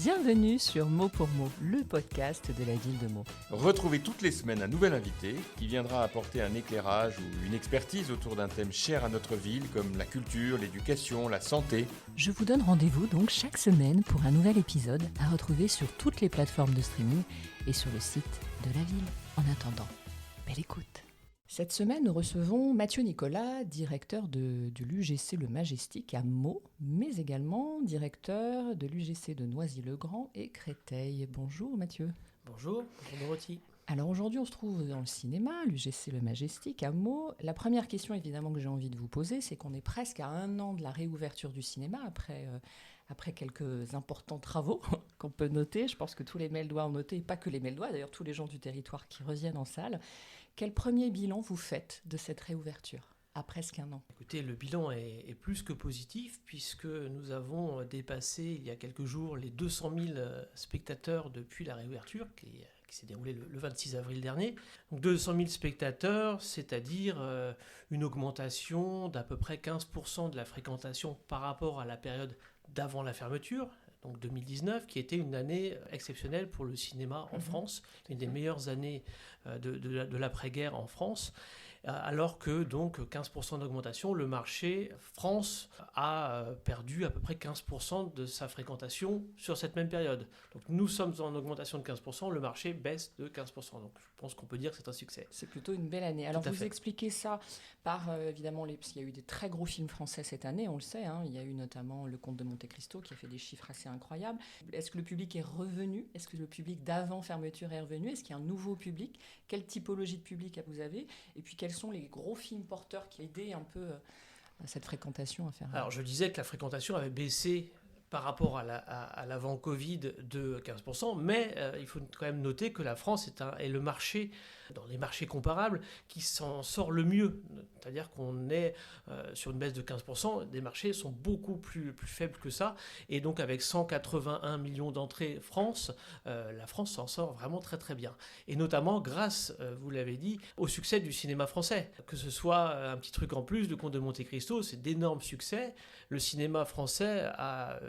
Bienvenue sur Mot pour Mot, le podcast de la ville de Meaux. Retrouvez toutes les semaines un nouvel invité qui viendra apporter un éclairage ou une expertise autour d'un thème cher à notre ville comme la culture, l'éducation, la santé. Je vous donne rendez-vous donc chaque semaine pour un nouvel épisode à retrouver sur toutes les plateformes de streaming et sur le site de la ville. En attendant, belle écoute. Cette semaine, nous recevons Mathieu Nicolas, directeur de l'UGC Le Majestic à Meaux, mais également directeur de l'UGC de Noisy-le-Grand et Créteil. Bonjour Mathieu. Bonjour Dorothy. Alors aujourd'hui, on se trouve dans le cinéma, l'UGC Le Majestic à Meaux. La première question évidemment que j'ai envie de vous poser, c'est qu'on est presque à 1 an de la réouverture du cinéma après quelques importants travaux qu'on peut noter. Je pense que tous les Meldois ont noté, et pas que les Meldois, d'ailleurs tous les gens du territoire qui reviennent en salle. Quel premier bilan vous faites de cette réouverture à presque 1 an ? Écoutez, le bilan est plus que positif puisque nous avons dépassé il y a quelques jours les 200 000 spectateurs depuis la réouverture qui s'est déroulée le 26 avril dernier. Donc 200 000 spectateurs, c'est-à-dire une augmentation d'à peu près 15% de la fréquentation par rapport à la période d'avant la fermeture. Donc 2019, qui était une année exceptionnelle pour le cinéma en France, une des meilleures années de l'après-guerre en France, alors que donc 15% d'augmentation, le marché France a perdu à peu près 15% de sa fréquentation sur cette même période. Donc nous sommes en augmentation de 15%, le marché baisse de 15%. Donc je pense qu'on peut dire que c'est un succès. C'est plutôt une belle année. Alors vous expliquez ça par évidemment, parce qu'il y a eu des très gros films français cette année, on le sait, hein. Il y a eu notamment Le Comte de Monte-Cristo qui a fait des chiffres assez incroyables. Est-ce que le public est revenu ? Est-ce que le public d'avant fermeture est revenu ? Est-ce qu'il y a un nouveau public ? Quelle typologie de public vous avez ? Et puis quels sont les gros films porteurs qui aidaient un peu à cette fréquentation à faire ? Alors je disais que la fréquentation avait baissé par rapport à l'avant-Covid de 15%, mais il faut quand même noter que la France est le marché, dans les marchés comparables, qui s'en sort le mieux. C'est-à-dire qu'on est sur une baisse de 15%, des marchés sont beaucoup plus faibles que ça, et donc avec 181 millions d'entrées France, la France s'en sort vraiment très très bien. Et notamment grâce, vous l'avez dit, au succès du cinéma français. Que ce soit un petit truc en plus, Le Comte de Monte-Cristo, c'est d'énormes succès. Le cinéma français a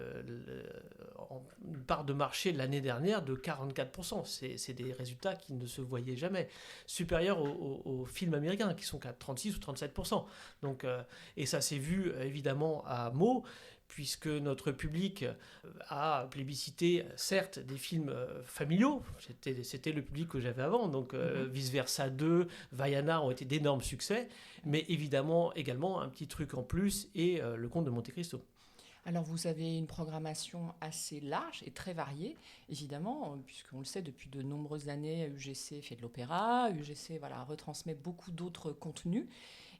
une part de marché l'année dernière de 44%. C'est des résultats qui ne se voyaient jamais, supérieurs aux films américains qui sont qu'à 36 ou 37%. Donc, et ça s'est vu évidemment à Meaux, puisque notre public a plébiscité, certes, des films familiaux. C'était le public que j'avais avant. Donc, Vice Versa 2, Vaiana ont été d'énormes succès. Mais évidemment, également, un petit truc en plus, et Le Comte de Monte-Cristo. Alors vous avez une programmation assez large et très variée, évidemment, puisqu'on le sait depuis de nombreuses années, UGC fait de l'opéra, UGC retransmet beaucoup d'autres contenus.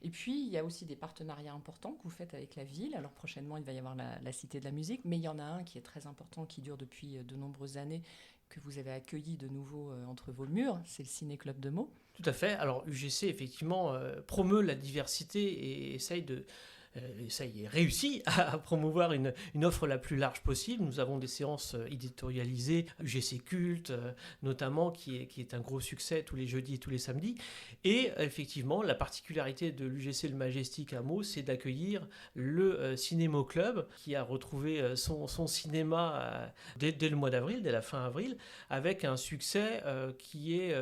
Et puis il y a aussi des partenariats importants que vous faites avec la ville. Alors prochainement il va y avoir la Cité de la musique, mais il y en a un qui est très important, qui dure depuis de nombreuses années, que vous avez accueilli de nouveau entre vos murs, c'est le Ciné-Club de Meaux. Tout à fait. Alors UGC effectivement promeut la diversité et essaye de... ça y est, réussi à promouvoir une offre la plus large possible. Nous avons des séances éditorialisées, UGC Culte notamment, qui est un gros succès tous les jeudis et tous les samedis. Et effectivement, la particularité de l'UGC Le Majestic à Meaux, c'est d'accueillir le Cinémo Club, qui a retrouvé son cinéma dès le mois d'avril, dès la fin avril, avec un succès qui est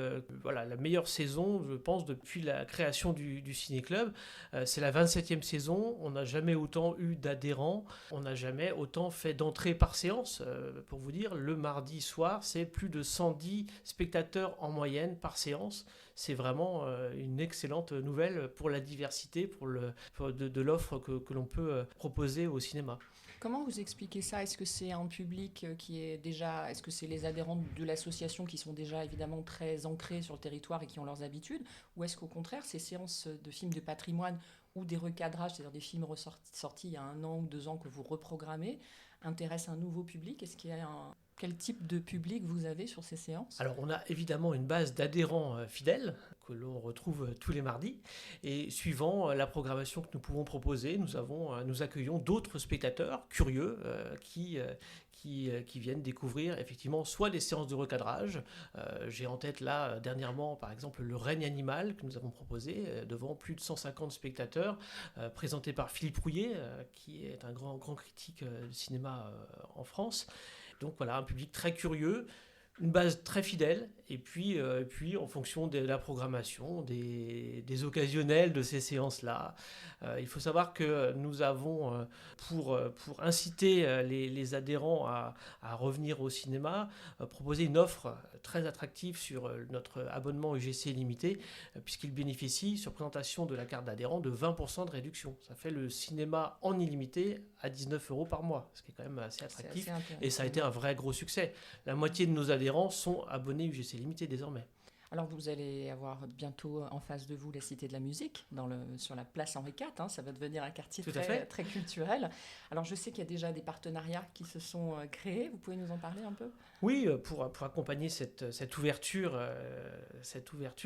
la meilleure saison, je pense, depuis la création du Ciné Club. C'est la 27e saison. On n'a jamais autant eu d'adhérents, on n'a jamais autant fait d'entrées par séance. Pour vous dire, le mardi soir, c'est plus de 110 spectateurs en moyenne par séance. C'est vraiment une excellente nouvelle pour la diversité, de l'offre que l'on peut proposer au cinéma. Comment vous expliquez ça ? Est-ce que c'est un public qui est déjà... Est-ce que c'est les adhérents de l'association qui sont déjà évidemment très ancrés sur le territoire et qui ont leurs habitudes ? Ou est-ce qu'au contraire, ces séances de films de patrimoine ou des recadrages, c'est-à-dire des films sortis il y a 1 an ou 2 ans que vous reprogrammez, intéressent un nouveau public ? Est-ce qu'il y a Quel type de public vous avez sur ces séances ? Alors, on a évidemment une base d'adhérents fidèles que l'on retrouve tous les mardis. Et suivant la programmation que nous pouvons proposer, nous accueillons d'autres spectateurs curieux qui viennent découvrir effectivement soit des séances de recadrage. J'ai en tête là dernièrement par exemple Le Règne animal que nous avons proposé devant plus de 150 spectateurs, présenté par Philippe Rouillet qui est un grand critique de cinéma en France. Donc voilà, un public très curieux, une base très fidèle, et puis en fonction de la programmation, des occasionnels de ces séances-là. Il faut savoir que nous avons, pour inciter les adhérents à revenir au cinéma, proposé une offre très attractive sur notre abonnement UGC limité, puisqu'il bénéficie, sur présentation de la carte d'adhérent, de 20% de réduction. Ça fait le cinéma en illimité à 19 € par mois, ce qui est quand même assez attractif. Et ça a été un vrai gros succès. La moitié de nos adhérents sont abonnés UGC limité désormais. Alors vous allez avoir bientôt en face de vous la Cité de la Musique sur la place Henri IV. Ça va devenir un quartier très culturel. Alors je sais qu'il y a déjà des partenariats qui se sont créés. Vous pouvez nous en parler un peu ? Oui, pour accompagner cette ouverture,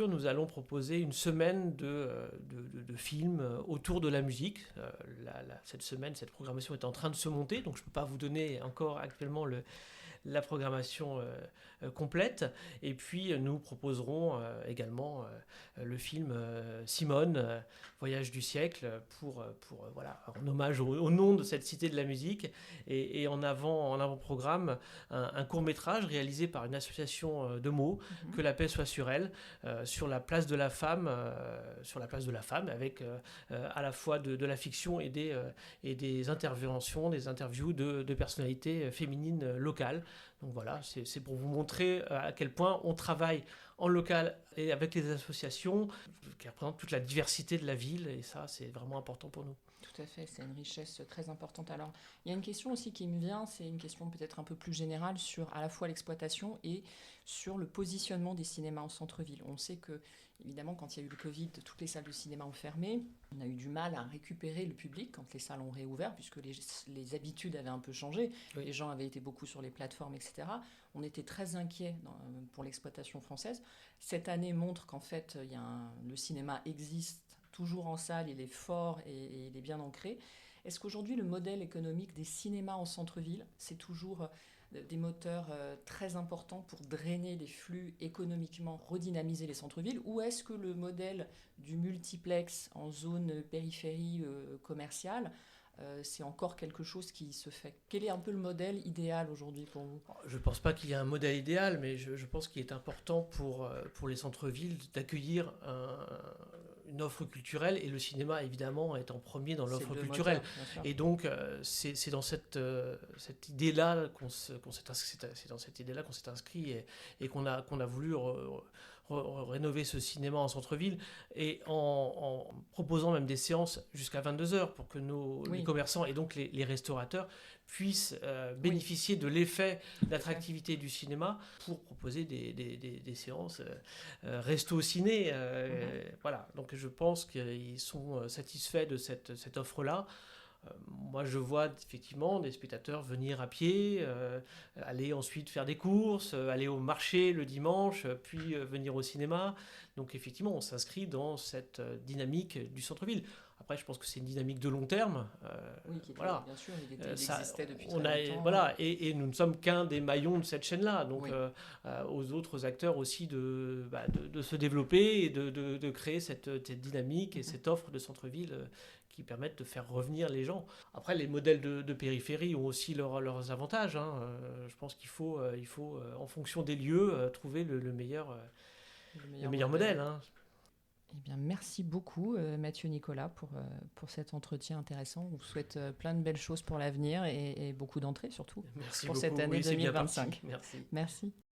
nous allons proposer une semaine de films autour de la musique. Cette semaine, cette programmation est en train de se monter, donc je ne peux pas vous donner encore actuellement la programmation complète. Et puis nous proposerons également le film Simone, Voyage du siècle, pour en hommage au nom de cette cité de la musique, et en avant-programme un court-métrage réalisé par une association de mots, Que la paix soit sur elle, sur la place de la femme, avec à la fois de la fiction et des interventions, des interviews de personnalités féminines locales. Donc voilà, c'est pour vous montrer à quel point on travaille en local et avec les associations qui représentent toute la diversité de la ville, et ça, c'est vraiment important pour nous. Tout à fait, c'est une richesse très importante. Alors, il y a une question aussi qui me vient, c'est une question peut-être un peu plus générale sur à la fois l'exploitation et sur le positionnement des cinémas en centre-ville. On sait que, évidemment, quand il y a eu le Covid, toutes les salles de cinéma ont fermé. On a eu du mal à récupérer le public quand les salles ont réouvert, puisque les habitudes avaient un peu changé. Oui. Les gens avaient été beaucoup sur les plateformes, etc. On était très inquiets pour l'exploitation française. Cette année montre qu'en fait, le cinéma existe toujours en salle, il est fort et il est bien ancré. Est-ce qu'aujourd'hui, le modèle économique des cinémas en centre-ville, c'est toujours des moteurs très importants pour drainer les flux économiquement, redynamiser les centres-villes, ou est-ce que le modèle du multiplex en zone périphérie commerciale, c'est encore quelque chose qui se fait? Quel est un peu le modèle idéal aujourd'hui pour vous? Je ne pense pas qu'il y ait un modèle idéal, mais je pense qu'il est important pour les centres-villes d'accueillir une offre culturelle, et le cinéma évidemment est en premier dans l'offre culturelle. Et donc c'est dans cette idée-là qu'on s'est inscrit et qu'on a voulu rénover ce cinéma en centre-ville, et en proposant même des séances jusqu'à 22h pour que les commerçants et donc les restaurateurs puissent bénéficier de l'effet d'attractivité du cinéma pour proposer des séances resto-ciné. Voilà, donc je pense qu'ils sont satisfaits de cette offre-là. Moi, je vois effectivement des spectateurs venir à pied, aller ensuite faire des courses, aller au marché le dimanche, puis venir au cinéma. Donc effectivement, on s'inscrit dans cette dynamique du centre-ville. Après, je pense que c'est une dynamique de long terme. Oui, bien sûr, il existait depuis très longtemps. Voilà, et nous ne sommes qu'un des maillons de cette chaîne-là. Donc, aux autres acteurs aussi de se développer et de créer cette dynamique et cette offre de centre-ville qui permettent de faire revenir les gens. Après, les modèles de périphérie ont aussi leurs avantages. Je pense qu'il faut, en fonction des lieux, trouver le meilleur modèle. Eh bien, merci beaucoup, Mathieu Nicolas, pour cet entretien intéressant. On vous souhaite plein de belles choses pour l'avenir et beaucoup d'entrées, surtout, merci pour beaucoup. cette année 2025. Merci. Merci.